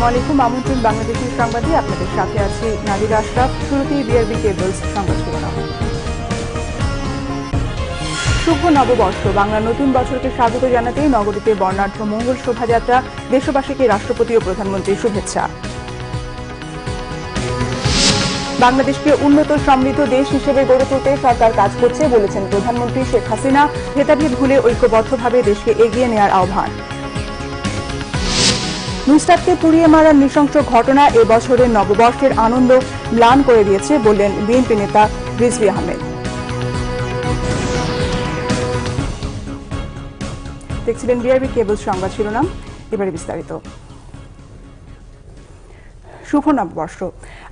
আসসালামু আলাইকুম। আমন্ত্রণ বাংলাদেশের সংবাদে আপনাদের সাথে আছি নাদিরা আশরাফ। শুরুতেই বিআরবি কেবলস সংবাদ শিরোনাম। শুভ নববর্ষ। বাংলা নতুন বছরকে স্বাগত জানাতে নগরীতে বর্ণাঢ্য মঙ্গল শোভাযাত্রা। দেশবাসীকে রাষ্ট্রপতি ও প্রধানমন্ত্রীর শুভেচ্ছা। বাংলাদেশকে উন্নত সমৃদ্ধ দেশ হিসেবে গড়ে তুলতে সরকার কাজ করছে বলেছেন প্রধানমন্ত্রী শেখ হাসিনা। ভেদাভেদ ভুলে ঐক্যবদ্ধভাবে দেশকে এগিয়ে নেওয়ার আহ্বান। নুসরাতকে পুড়িয়ে মারার নৃশংস ঘটনা এবছরের নববর্ষের আনন্দ ম্লান করে দিয়েছে বললেন বিএনপি নেতা রিজভী আহমেদ। দেখছিলেন বিআরবি কেবল সংবাদ শিরোনাম, এবারে বিস্তারিত। শুভ নববর্ষ।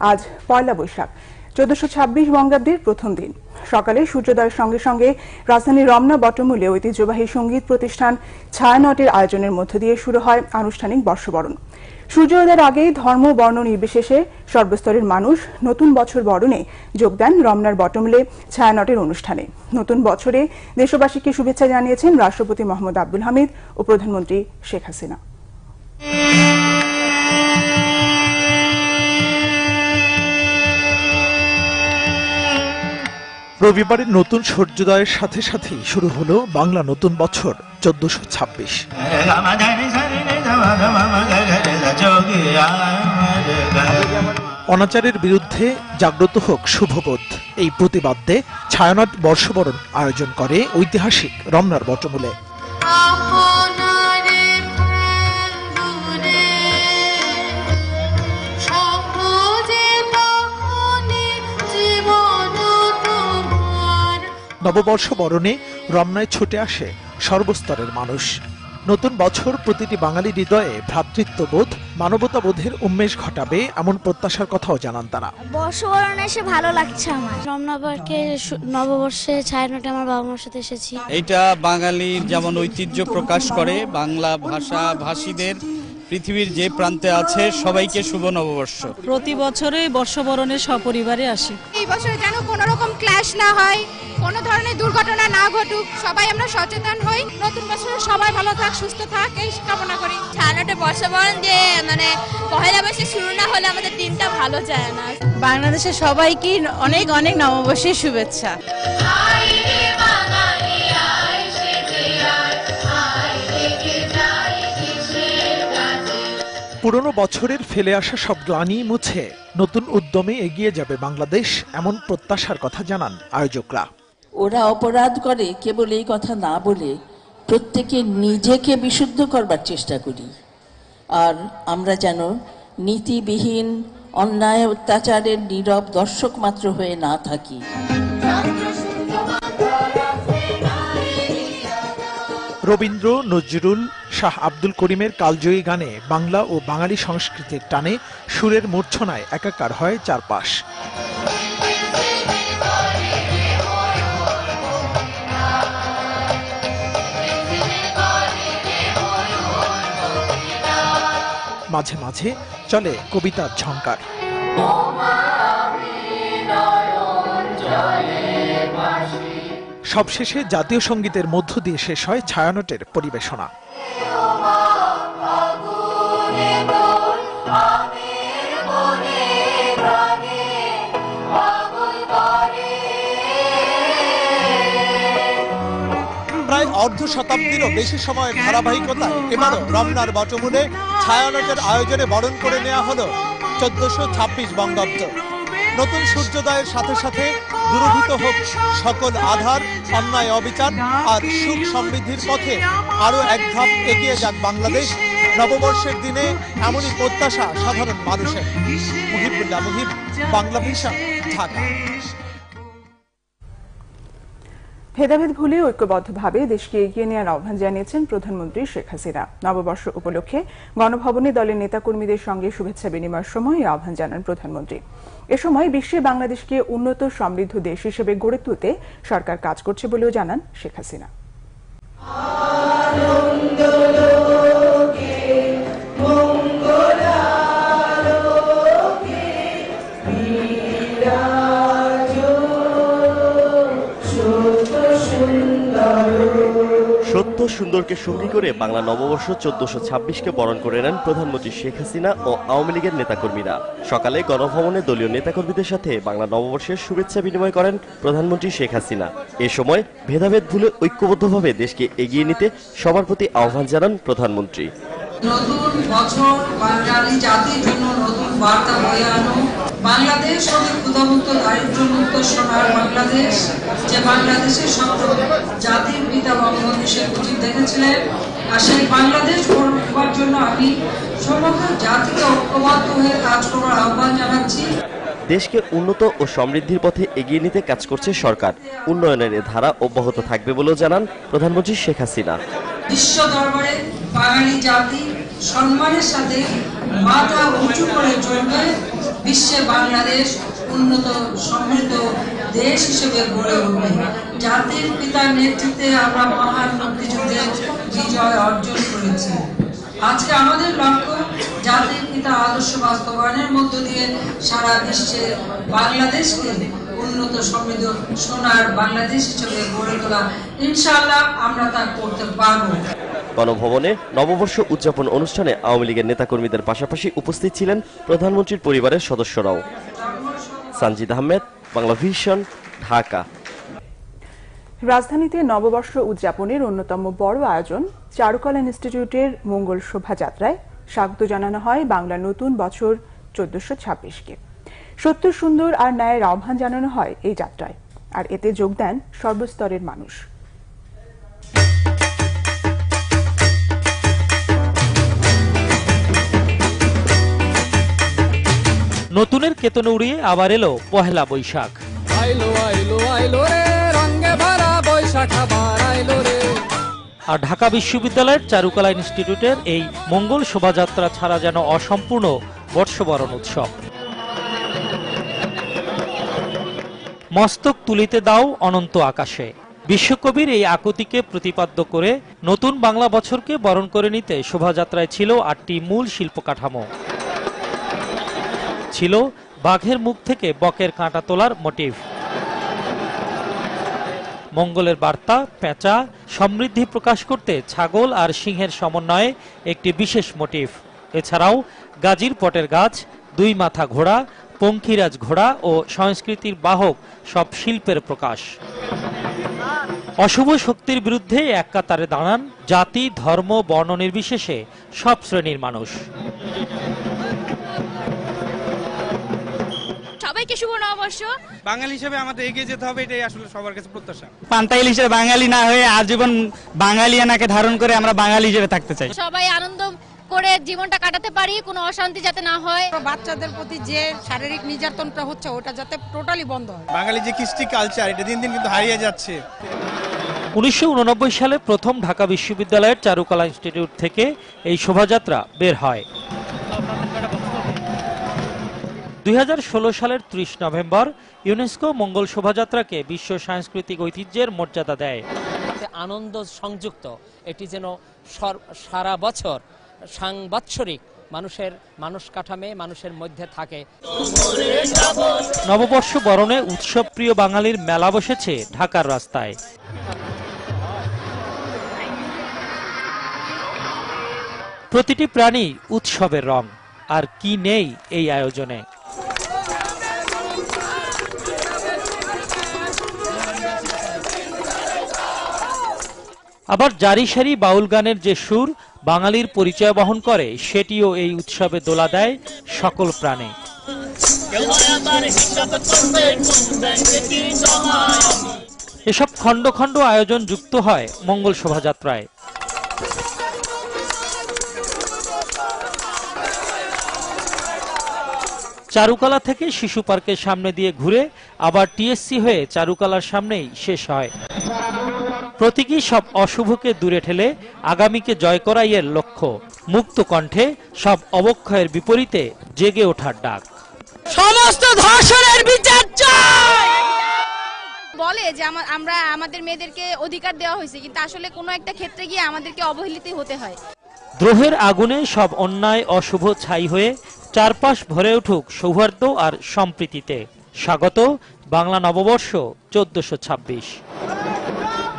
আজ পয়লা বৈশাখ, 1426 বঙ্গাব্দের প্রথম দিন। সকালে সূর্যোদয়ের সঙ্গে সঙ্গে রাজধানীর রমনা বটমূলে ঐতিহ্যবাহী সঙ্গীত প্রতিষ্ঠান ছায়ানটের আয়োজনের মধ্য দিয়ে শুরু হয় আনুষ্ঠানিক বর্ষবরণ। সূর্যোদয়ের আগেই ধর্ম বর্ণ নির্বিশেষে সর্বস্তরের মানুষ নতুন বছর বরণে যোগ দেন রমনার বটমূলে ছায়ানটের অনুষ্ঠানে। নতুন বছরে দেশবাসীকে শুভেচ্ছা জানিয়েছেন রাষ্ট্রপতি মোহাম্মদ আব্দুল হামিদ ও প্রধানমন্ত্রী শেখ হাসিনা। রবিবারের নতুন সূর্যোদয়ের সাথে সাথেই শুরু হলো বাংলা নতুন বছর 1426। অনাচারের বিরুদ্ধে জাগ্রত হোক শুভবোধ, এই প্রতিবাদ্যে ছায়ানট বর্ষবরণ আয়োজন করে ঐতিহাসিক রমনার বটমূলে। নববর্ষ বরণে রমনায় ছুটে আসে সর্বস্তরের মানুষ। নতুন বছর প্রতিটি বাঙালি হৃদয়ে ভ্রাতৃত্ববোধ, মানবতাবোধের উন্মেষ ঘটাবে এমন প্রত্যাশার কথাও জানান তারা। বর্ষবরণে এসে ভালো লাগছে আমার। রমনা পার্কে নববর্ষে ছায়ানটে আমার বাবা মার সাথে এসেছি। এটা বাঙালির যেমন ঐতিহ্য প্রকাশ করে, বাংলা ভাষা ভাষীদের পৃথিবীর যে প্রান্তে আছে সবাইকে শুভ নববর্ষ। প্রতি বছরই বর্ষবরণে সপরিবারে আসি। এই বছরে যেন কোনো রকম ক্ল্যাশ না হয়, কোনো ধরনের দুর্ঘটনা না ঘটুক, সবাই আমরা সচেতন হই। নতুন বছরে সবাই ভালো থাক, সুস্থ থাক, এই কামনা করি। ছায়ানটে বর্ষবরণ যে পহেলা বৈশাখ শুরু না হলে আমাদের দিনটা ভালো যায় না। বাংলাদেশের সবাইকে অনেক অনেক নববর্ষের শুভেচ্ছা। পুরনো বছরের ফেলে আসা সব গ্লানি মুছে নতুন উদ্যমে এগিয়ে যাবে বাংলাদেশ, এমন প্রত্যাশার কথা জানান আয়োজকরা। ওরা অপরাধ করে কেবল এই কথা না বলে প্রত্যেকে নিজেকে বিশুদ্ধ করবার চেষ্টা করি, আর আমরা যেন নীতিবিহীন অন্যায় অত্যাচারের নীরব দর্শক মাত্র হয়ে না থাকি। রবীন্দ্র, নজরুল, শাহ আব্দুল করিমের কালজয়ী গানে বাংলা ও বাঙালি সংস্কৃতির টানে সুরের মূর্ছনায় একাকার হয় চারপাশ। মাঝে মাঝে চলে কবিতার ঝংকার। সবশেষে জাতীয় সঙ্গীতের মধ্য দিয়ে শেষ হয় ছায়ানটের পরিবেশনা। প্রায় অর্ধ শতাব্দীরও বেশি সময়ের ধারাবাহিকতায় এবারও রমনার বটমূলে ছায়ানটের আয়োজনে বরণ করে নেওয়া হলো 1426 বঙ্গাব্দ। নতুন সূর্যোদয়ের সাথে সাথে দূরীভূত হোক সকল আধার, অন্যায় অবিচার আর সুখ সমৃদ্ধির পথে আরো এক ধাপ এগিয়ে যাক বাংলাদেশ। নববর্ষের দিনে এমনই প্রত্যাশা সাধারণ মানুষের। মুহিবুল্লাহ মুহিব, বাংলা ভিশন, ঢাকা। ভেদাভেদ ভুলে ঐক্যবদ্ধভাবে দেশকে এগিয়ে নেওয়ার আহ্বান জানিয়েছেন প্রধানমন্ত্রী শেখ হাসিনা। নববর্ষ উপলক্ষে গণভবনে দলের নেতাকর্মীদের সঙ্গে শুভেচ্ছা বিনিময়ের সময় এই আহ্বান জানান প্রধানমন্ত্রী। এ সময় বিশ্বে বাংলাদেশকে উন্নত সমৃদ্ধ দেশ হিসেবে গড়ে তুলতে সরকার কাজ করছে বলেও জানান শেখ হাসিনা। সত্য সুন্দর সুন্দরকে সঙ্গী করে বাংলা নববর্ষ 1426কে বরণ করে নেন প্রধানমন্ত্রী শেখ হাসিনা ও আওয়ামী লীগের নেতাকর্মীরা। সকালে গণভবনে দলীয় নেতাকর্মীদের সাথে বাংলা নববর্ষের শুভেচ্ছা বিনিময় করেন প্রধানমন্ত্রী শেখ হাসিনা। এ সময় ভেদাভেদ ভুলে ঐক্যবদ্ধভাবে দেশকে এগিয়ে নিতে সবার প্রতি আহ্বান জানান প্রধানমন্ত্রী। নতুন বছর বাঙালি জাতির জন্য নতুন বার্তা বয়ে আনো। বাংলাদেশ হবে ক্ষুধামুক্ত, দারিদ্র্যমুক্ত সোনার বাংলাদেশ, যে বাংলাদেশের স্বপ্ন জাতির পিতা বঙ্গবন্ধু শেখ মুজিব দেখেছিলেন। আর সেই বাংলাদেশ গড়বার জন্য আমি সমগ্র জাতিকে ঐক্যবদ্ধ হয়ে কাজ করার আহ্বান জানাচ্ছি। দেশকে উন্নত ও সমৃদ্ধির পথে এগিয়ে নিতে কাজ করছে সরকার। উন্নয়নের এ ধারা অব্যাহত থাকবে বলেও জানান প্রধানমন্ত্রী শেখ হাসিনা। বিশ্ব দরবারে বাঙালি জাতি সম্মানের সাথে মাথা উঁচু করে চলবে। বিশ্বে বাংলাদেশ উন্নত সমৃদ্ধ দেশ হিসেবে গড়ে উঠবে। জাতির পিতার নেতৃত্বে আমরা মহান মুক্তিযুদ্ধে বিজয় অর্জন করেছি। আজকে আমাদের লক্ষ্য জাতির পিতা আদর্শ বাস্তবায়নের মধ্য দিয়ে সারা বিশ্বে বাংলাদেশকে উন্নত সমৃদ্ধ সোনার বাংলাদেশ হিসেবে গড়ে তোলা। ইনশাআল্লাহ আমরা তা করতে পারবো। গণভবনে নববর্ষ উদযাপন অনুষ্ঠানে আওয়ামী লীগের নেতাকর্মীদের পাশাপাশি উপস্থিত ছিলেন প্রধানমন্ত্রীর পরিবারের সদস্যরাও। সানজিদ আহমেদ, বাংলা ভিশন, ঢাকা। রাজধানীতে নববর্ষ উদযাপনের অন্যতম বড় আয়োজন চারুকলা ইনস্টিটিউটের মঙ্গল শোভাযাত্রায় স্বাগত জানানো হয় বাংলা নতুন বছর 1426কে। সত্য, সুন্দর আর ন্যায়ের আহ্বান জানানো হয় এই যাত্রায়, আর এতে যোগ দেন সর্বস্তরের মানুষ। নতুনের কেতনে উড়িয়ে আবার এলো পহেলা বৈশাখ। আর ঢাকা বিশ্ববিদ্যালয়ের চারুকলা ইনস্টিটিউটের এই মঙ্গল শোভাযাত্রা ছাড়া যেন অসম্পূর্ণ বর্ষবরণ উৎসব। মস্তক তুলিতে দাও অনন্ত আকাশে, বিশ্বকবির এই আকুতিকে প্রতিপাদ্য করে নতুন বাংলা বছরকে বরণ করে নিতে শোভাযাত্রায় ছিল 8টি মূল শিল্প কাঠামো। ছিল বাঘের মুখ থেকে বকের কাঁটা তোলার মোটিভ, মঙ্গলের বার্তা পেঁচা, সমৃদ্ধি প্রকাশ করতে ছাগল আর সিংহের সমন্বয়ে একটি বিশেষ মোটিভ। এছাড়াও গাজীর পটের গাছ, 2 মাথা ঘোড়া, পঙ্খিরাজ ঘোড়া ও সংস্কৃতির বাহক সব শিল্পের প্রকাশ। অশুভ শক্তির বিরুদ্ধে এক কাতারে দাঁড়ান জাতি, ধর্ম, বর্ণ নির্বিশেষে সব শ্রেণীর মানুষ। সবাইকে শুভ নববর্ষ। বাঙালি হিসেবে আমাদের এগিয়ে যেতে হবে, এটাই আসলে সবার কাছে প্রত্যাশা। পান্তাইল হিসেবে বাঙালি না হয়ে আজীবন বাঙালিয়ানাকে ধারণ করে আমরা বাঙালি হিসেবে থাকতে চাই। সবাই আনন্দ করে জীবনটা কাটাতে পারি, কোনো অশান্তি যাতে না হয়। বাচ্চাদের প্রতি যে শারীরিক নির্যাতনটা হচ্ছে ওটা যাতে টোটালি বন্ধ হয়। বাঙালি যে কৃষ্টি কালচার, এটা দিন দিন কিন্তু হারিয়ে যাচ্ছে। 1989 সালে প্রথম ঢাকা বিশ্ববিদ্যালয়ের চারুকলা ইনস্টিটিউট থেকে এই শোভাযাত্রা বের হয়। 2016 সালের 30 নভেম্বর ইউনেস্কো মঙ্গল শোভাযাত্রাকে বিশ্ব সাংস্কৃতিক ঐতিহ্যের মর্যাদা দেয়। আনন্দ সংযুক্ত এটি যেন সারা বছর সাংবৎসরিক মানুষ কাঠামে মানুষের মধ্যে থাকে। নববর্ষ বরণে উৎসব প্রিয় বাঙালির মেলা বসেছে ঢাকার রাস্তায়। প্রতিটি প্রাণী উৎসবের রং, আর কি নেই এই আয়োজনে। আবার জারি সারি বাউল গানের যে সুর বাঙালির পরিচয় বহন করে, সেটিও এই উৎসবে দোলা দেয় সকল প্রাণে। এসব খণ্ড খণ্ড আয়োজন যুক্ত হয় মঙ্গল শোভাযাত্রায়। চারুকলা থেকে শিশু পার্কের সামনে দিয়ে ঘুরে আবার টিএসসি হয়ে চারুকলার সামনেই শেষ হয়। প্রতীকী সব অশুভকে দূরে ঠেলে আগামীকে জয় করাই এর লক্ষ্য। মুক্ত কণ্ঠে সব অবক্ষয়ের বিপরীতে জেগে ওঠার ডাক। সমস্ত ধর্ষণের বিচার চাই। বলে যে আমরা আমাদের মেয়েদেরকে অধিকার দেওয়া হয়েছে, কিন্তু আসলে কোনো একটা ক্ষেত্রে গিয়ে আমাদেরকে অবহেলিতই হতে হয়। দ্রোহের আগুনে সব অন্যায় অশুভ ছাই হয়ে চারপাশ ভরে উঠুক সৌহার্দ্য আর সম্প্রীতিতে। স্বাগত বাংলা নববর্ষ 1426।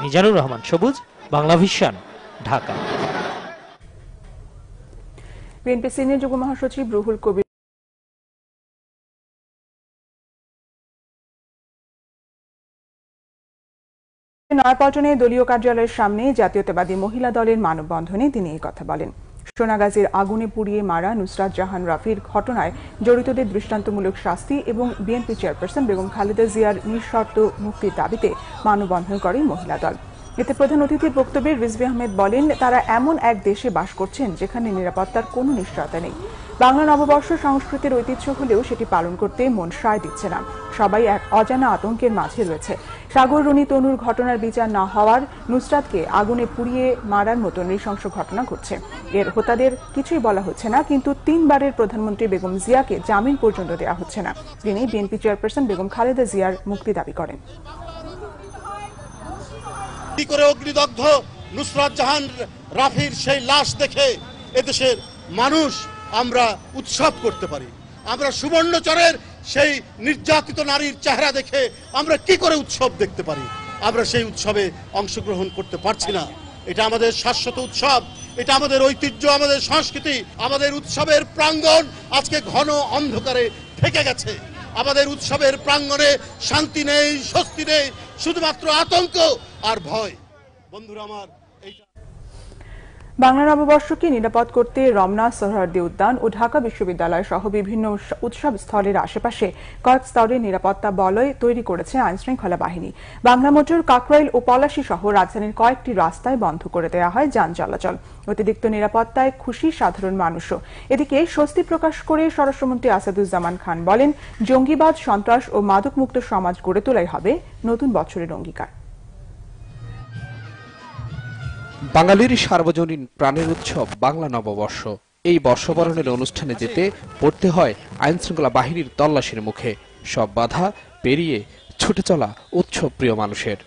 মিজানুর রহমান সবুজ, Bangla vision, Dhaka. BNP senior যুগ্ম মহাসচিব রুহুল কবির নয়াপল্টনে দলীয় কার্যালয়ের সামনে জাতীয়তাবাদী মহিলা দলের মানববন্ধনে তিনি এই কথা বলেন। সোনাগাজীর আগুনে পুড়িয়ে মারা নুসরাত জাহান রাফির ঘটনায় জড়িতদের দৃষ্টান্তমূলক শাস্তি এবং বিএনপি চেয়ারপারসন বেগম খালেদা জিয়ার নিঃশর্ত মুক্তির দাবিতে মানববন্ধন করে মহিলা দল। এতে প্রধান অতিথির বক্তব্যে রিজভী আহমেদ বলেন, তারা এমন এক দেশে বাস করছেন যেখানে নিরাপত্তার কোনো নিশ্চয়তা নেই। বাংলা নববর্ষ সংস্কৃতির ঐতিহ্য হলেও সেটি পালন করতে মন সায় দিচ্ছে না। সবাই এক অজানা আতঙ্কের মাঝে রয়েছে। সাগর রুনি তনুর ঘটনার বিচার না হওয়ার নুসরাতকে আগুনে পুড়িয়ে মারার মতো নৃশংস ঘটনা ঘটছে। এর হোতাদের কিছুই বলা হচ্ছে না, কিন্তু 3 বারের প্রধানমন্ত্রী বেগম জিয়াকে জামিন পর্যন্ত দেওয়া হচ্ছে না। তিনি বিএনপি চেয়ারপারসন বেগম খালেদা জিয়ার মুক্তি দাবি করেন। কি করে অগ্নিদগ্ধ নুসরাত জাহান রাফির সেই লাশ দেখে এদেশের মানুষ আমরা উৎসব করতে পারি? আমরা সুবর্ণচরের সেই নির্যাতিত নারীর চেহারা দেখে আমরা কি করে উৎসব দেখতে পারি? আমরা সেই উৎসবে অংশগ্রহণ করতে পারছি না। এটা আমাদের শাশ্বত উৎসব, এটা আমাদের ঐতিহ্য, আমাদের সংস্কৃতি। আমাদের উৎসবের প্রাঙ্গণ আজকে ঘন অন্ধকারে ঢেকে গেছে। আমাদের উৎসবের প্রাঙ্গণে শান্তি নেই, স্বস্তি নেই, শুধুমাত্র আতঙ্ক আর ভয়। বন্ধুরা আমার, বাংলা নববর্ষকে নিরাপদ করতে রমনা, সোহরাওয়ার্দী উদ্যান ও ঢাকা বিশ্ববিদ্যালয় সহ বিভিন্ন উৎসব স্থলের আশেপাশে কয়েক স্তরের নিরাপত্তা বলয় তৈরি করেছে আইনশৃঙ্খলা বাহিনী। বাংলা মোটর, কাকরাইল ও পলাশী সহ রাজধানীর কয়েকটি রাস্তায় বন্ধ করে দেওয়া হয় যান চলাচল। অতিরিক্ত নিরাপত্তায় খুশি সাধারণ মানুষও। এদিকে স্বস্তি প্রকাশ করে স্বরাষ্ট্রমন্ত্রী আসাদুজ্জামান খান বলেন, জঙ্গিবাদ, সন্ত্রাস ও মাদকমুক্ত সমাজ গড়ে তোলাই হবে নতুন বছরের অঙ্গীকার। বাঙালির সার্বজনীন প্রাণের উৎসব বাংলা নববর্ষ। এই বর্ষবরণের অনুষ্ঠানে যেতে পড়তে হয় আইনশৃঙ্খলা বাহিনীর তল্লাশির মুখে। সব বাধা পেরিয়ে ছুটে চলা উৎসব প্রিয় মানুষের।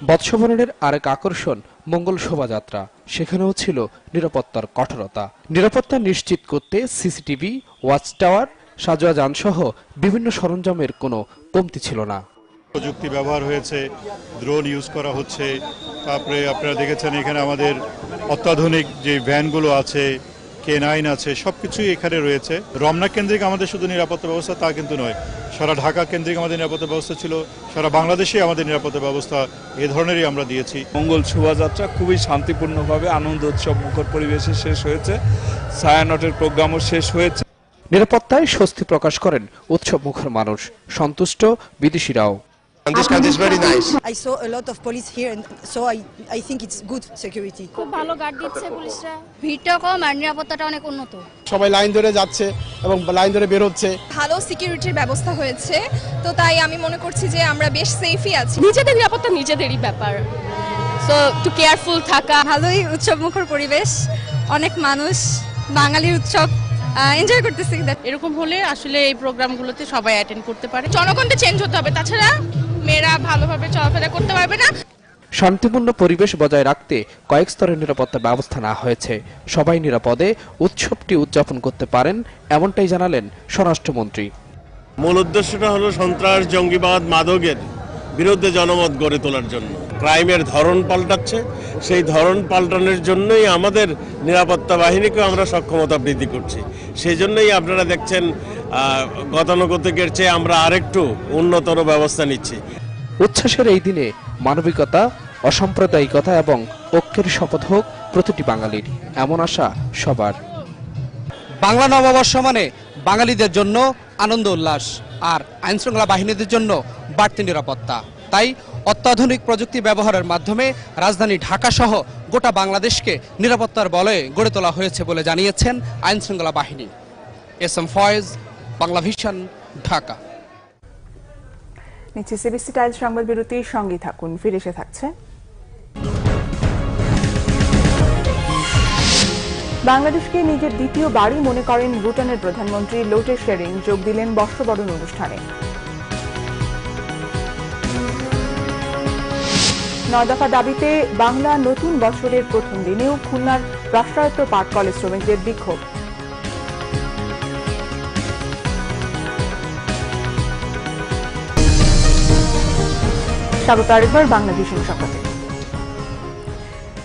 বর্ষবরণের আরেক আকর্ষণ মঙ্গল শোভাযাত্রা। সেখানেও ছিল নিরাপত্তার কঠোরতা। নিরাপত্তা নিশ্চিত করতে সিসিটিভি, ওয়াচ টাওয়ার, সাজোয়া যানসহ বিভিন্ন সরঞ্জামের কোনো কমতি ছিল না। প্রযুক্তি ব্যবহার হয়েছে, ড্রোন ইউজ করা হচ্ছে। তারপরে আপনারা দেখেছেন এখানে আমাদের অত্যাধুনিক যে ভ্যানগুলো আছে, K9 আছে, সবকিছুই এখানে রয়েছে। রমনা কেন্দ্রিক আমাদের শুধু নিরাপত্তা ব্যবস্থা তা কিন্তু নয়, সারা ঢাকা কেন্দ্রিক আমাদের নিরাপত্তা ব্যবস্থা ছিল, সারা বাংলাদেশে আমাদের নিরাপত্তা ব্যবস্থা এ ধরনেরই আমরা দিয়েছি। মঙ্গল শোভাযাত্রা খুবই শান্তিপূর্ণভাবে আনন্দ উৎসব মুখর পরিবেশে শেষ হয়েছে। ছায়ানটের প্রোগ্রামও শেষ হয়েছে। নিরাপত্তায় স্বস্তি প্রকাশ করেন উৎসব মুখর মানুষ, সন্তুষ্ট বিদেশিরাও। This country is very nice. I saw a lot of police here, and so I think it's good security. খুব ভালো গার্ড দিচ্ছে পুলিশরা, ভিড়টা কম আর নিরাপত্তাটা অনেক উন্নত। সবাই লাইন ধরে যাচ্ছে এবং লাইন ধরে বের হচ্ছে। ভালো সিকিউরিটির ব্যবস্থা হয়েছে, তো তাই আমি মনে করছি যে আমরা বেশ সেফই আছি। নিজেদের নিরাপত্তা নিজেদেরই ব্যাপার, সো একটু কেয়ারফুল থাকা। ভালোই উৎসব মুখর পরিবেশ, অনেক মানুষ বাঙালির উৎসব এনজয় করতেছি। এরকম হলে আসলে এই প্রোগ্রামগুলোতে সবাই অ্যাটেন্ড করতে পারে। জনগণকে চেঞ্জ হতে হবে, তাছাড়া মেয়েরা ভালোভাবে চলাফেরা করতে পারবে না। শান্তিপূর্ণ পরিবেশ বজায় রাখতে কয়েক স্তরের নিরাপত্তার ব্যবস্থা নেওয়া হয়েছে। সবাই নিরাপদে উৎসবটি উদযাপন করতে পারেন, এমনটাই জানালেন স্বরাষ্ট্রমন্ত্রী। মূল উদ্দেশ্যটা হলো সন্ত্রাস, জঙ্গিবাদ, মাদকের বিরুদ্ধে জনমত গড়ে তোলার জন্য। ক্রাইমের ধরন পাল্টাচ্ছে, সেই ধরন পাল্টানোর জন্যই আমাদের নিরাপত্তা বাহিনীকে আমরা সক্ষমতা বৃদ্ধি করছি। সেই জন্যই আপনারা দেখছেন গতানুগতিকের চেয়ে আমরা আরেকটু উন্নতর ব্যবস্থা নিচ্ছি। উচ্ছ্বাসের এই দিনে মানবিকতা, অসাম্প্রদায়িকতা এবং ঐক্যের শপথ হোক প্রতিটি বাঙালির, এমন আশা সবার। বাংলা নববর্ষ মানে বাঙালিদের জন্য আনন্দ উল্লাস, আর আইনশৃঙ্খলা বাহিনীদের জন্য বাড়তি নিরাপত্তা। তাই অত্যাধুনিক প্রযুক্তি ব্যবহারের মাধ্যমে রাজধানী ঢাকা সহ গোটা বাংলাদেশকে নিরাপত্তার বলয়ে গড়ে তোলা হয়েছে বলে জানিয়েছেন আইনশৃঙ্খলা বাহিনী। এস.এম. ফয়েজ, বাংলা ভিশন, ঢাকা। নিচে সিবিসি টাইলস সংবাদ বিরতির সঙ্গে থাকুন, ফিরে এসে থাকছে। বাংলাদেশকে নিজের দ্বিতীয় বাড়ি মনে করেন ভুটানের প্রধানমন্ত্রী লোটে শেরিং। যোগ দিলেন বর্ষবরণ অনুষ্ঠানে। 9 দফা দাবিতে বাংলা নতুন বছরের প্রথম দিনেও খুলনার রাষ্ট্রায়ত্ত পাট কলেজ শ্রমিকদের বিক্ষোভ। স্বাগত আরেকবার বাংলা ভিশন সংবাদে।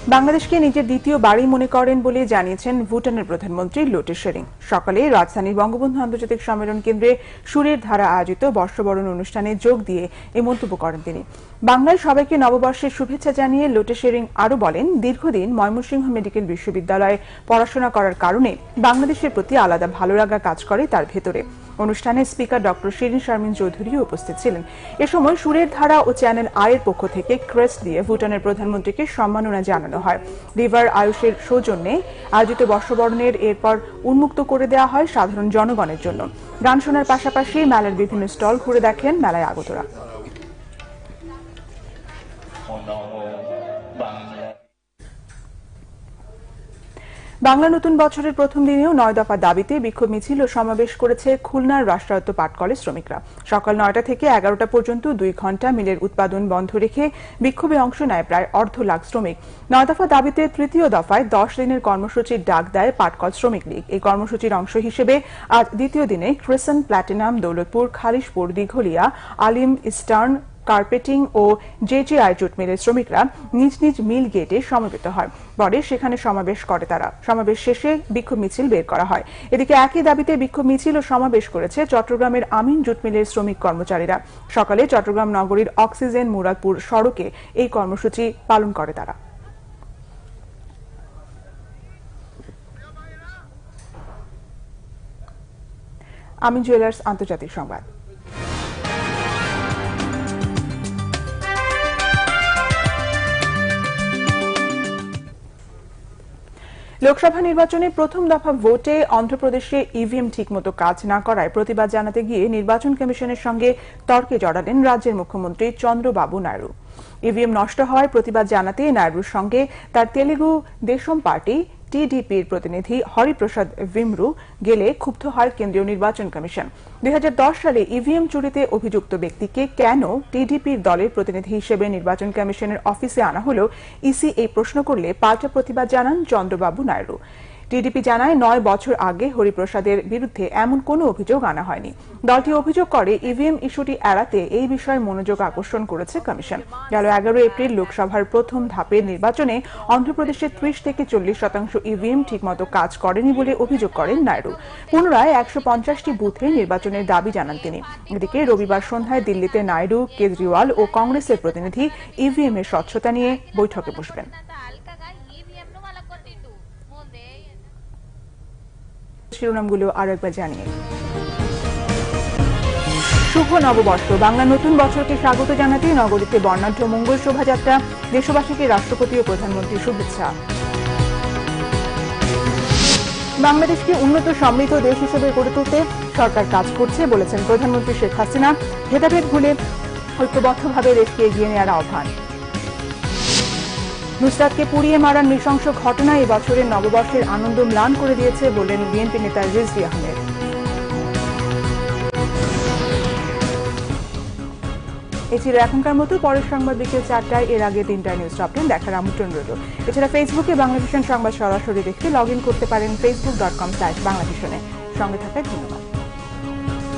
বাংলাদেশকে নিজের দ্বিতীয় বাড়ি মনে করেন বলে জানিয়েছেন ভুটানের প্রধানমন্ত্রী লোটে শেরিং। সকালে রাজধানীর বঙ্গবন্ধু আন্তর্জাতিক সম্মেলন কেন্দ্রে সুরের ধারা আয়োজিত বর্ষবরণ অনুষ্ঠানে যোগ দিয়ে এই মন্তব্য করেন তিনি। বাংলায় সবাইকে নববর্ষের শুভেচ্ছা জানিয়ে লোটে শেরিং আরও বলেন, দীর্ঘদিন ময়মনসিংহ মেডিকেল বিশ্ববিদ্যালয়ে পড়াশোনা করার কারণে বাংলাদেশের প্রতি আলাদা ভালো লাগা কাজ করে তার ভেতরে। অনুষ্ঠানে স্পিকার ডক্টর শিরিন শারমিন চৌধুরীও উপস্থিত ছিলেন। এ সময় সুরের ধারা ও চ্যানেল আয়ের পক্ষ থেকে ক্রেস্ট দিয়ে ভুটানের প্রধানমন্ত্রীকে সম্মাননা জানানো হয়। রিভার আয়ুষের সৌজন্যে আয়োজিত বর্ষবরণের এরপর উন্মুক্ত করে দেওয়া হয় সাধারণ জনগণের জন্য। গান শোনার পাশাপাশি মেলার বিভিন্ন স্টল ঘুরে দেখেন মেলায় আগতরা। বাংলা নতুন বছরের প্রথম দিনেও 9 দফা দাবিতে বিক্ষোভ মিছিল ও সমাবেশ করেছে খুলনার রাষ্ট্রায়ত্ত পাট কলেজ শ্রমিকরা। সকাল 9টা থেকে 11টা পর্যন্ত 2 ঘণ্টা মিলের উৎপাদন বন্ধ রেখে বিক্ষোভে অংশ নেয় প্রায় 1.5 লাখ শ্রমিক। 9 দফা দাবিতে তৃতীয় দফায় 10 দিনের কর্মসূচির ডাক দেয় পাটকল শ্রমিক লীগ। এই কর্মসূচির অংশ হিসেবে আজ দ্বিতীয় দিনে ক্রিসেন্ট, প্ল্যাটিনাম, দৌলতপুর, খালিশপুর, দিঘলিয়া, আলিম, ইস্টার্ন, কার্পেটিং ও জেজেআই জুট মিলের শ্রমিকরা নিজ নিজ মিল গেটে সমবেত হয়। পরে সেখানে সমাবেশ করে তারা। সমাবেশ শেষে বিক্ষোভ মিছিল বের করা হয়। এদিকে একই দাবিতে বিক্ষোভ মিছিল ও সমাবেশ করেছে চট্টগ্রামের আমিন জুট মিলের শ্রমিক কর্মচারীরা। সকালে চট্টগ্রাম নগরীর অক্সিজেন মুরাদপুর সড়কে এই কর্মসূচি পালন করে তারা। আমিন জুয়েলার্স আন্তর্জাতিক সংবাদ। লোকসভা নির্বাচনে প্রথম দফা ভোটে অন্ধ্রপ্রদেশে ইভিএম ঠিকমতো কাজ না করায় প্রতিবাদ জানাতে গিয়ে নির্বাচন কমিশনের সঙ্গে তর্কে জড়ালেন রাজ্যের মুখ্যমন্ত্রী চন্দ্রবাবু নাইডু। ইভিএম নষ্ট হওয়ায় প্রতিবাদ জানাতে নাইডুর সঙ্গে তার তেলেগু দেশম পার্টি টিডিপির প্রতিনিধি হরিপ্রসাদ ভিমরু গেলে ক্ষুব্ধ হয় কেন্দ্রীয় নির্বাচন কমিশন। 2010 সালে ইভিএম চুরিতে অভিযুক্ত ব্যক্তিকে কেন টিডিপির দলের প্রতিনিধি হিসেবে নির্বাচন কমিশনের অফিসে আনা হলো, ইসি এই প্রশ্ন করলে পাল্টা প্রতিবাদ জানান চন্দ্রবাবু নাইডু। টিডিপি জানায় 9 বছর আগে হরিপ্রসাদের বিরুদ্ধে এমন কোনো অভিযোগ আনা হয়নি। দলটি অভিযোগ করে ইভিএম ইস্যুটি এড়াতে এই বিষয়ে মনোযোগ আকর্ষণ করেছে কমিশন। গেল 11 এপ্রিল লোকসভার প্রথম ধাপের নির্বাচনে অন্ধ্রপ্রদেশে 30 থেকে 40% ইভিএম ঠিকমতো কাজ করেনি বলে অভিযোগ করেন নাইডু। পুনরায় 150টি বুথে নির্বাচনের দাবি জানান তিনি। এদিকে রবিবার সন্ধ্যায় দিল্লিতে নাইডু, কেজরিওয়াল ও কংগ্রেসের প্রতিনিধি ইভিএম এর স্বচ্ছতা নিয়ে বৈঠকে বসবেন। শিরোনামগুলো আরো একবার জানিয়ে শুভ নববর্ষ। বাংলা নতুন বছরকে স্বাগত জানাতে নগরীতে বর্ণাঢ্য মঙ্গল শোভাযাত্রা। দেশবাসীকে রাষ্ট্রপতি ও প্রধানমন্ত্রীর শুভেচ্ছা। বাংলাদেশকে উন্নত সমৃদ্ধ দেশ হিসেবে গড়ে তুলতে সরকার কাজ করছে বলেছেন প্রধানমন্ত্রী শেখ হাসিনা। ভেদাভেদ ভুলে ঐক্যবদ্ধভাবে দেশকে এগিয়ে নেওয়ার আহ্বান। নুসরাতকে পুড়িয়ে মারার নৃশংস ঘটনা এবছরের নববর্ষের আনন্দ ম্লান করে দিয়েছে বললেন বিএনপি নেতা রিজভী আহমেদ। এ ছিল এখনকার মতো। পরের সংবাদ বিকেল 4টায়, এর আগে 3টায় নিউজ টপ 10 দেখার আমন্ত্রণ রইল। এছাড়া ফেসবুকে বাংলাভিশন সংবাদ সরাসরি দেখতে লগ ইন করতে পারেন facebook.com/বাংলাভিশনে। সঙ্গে থাকায় ধন্যবাদ।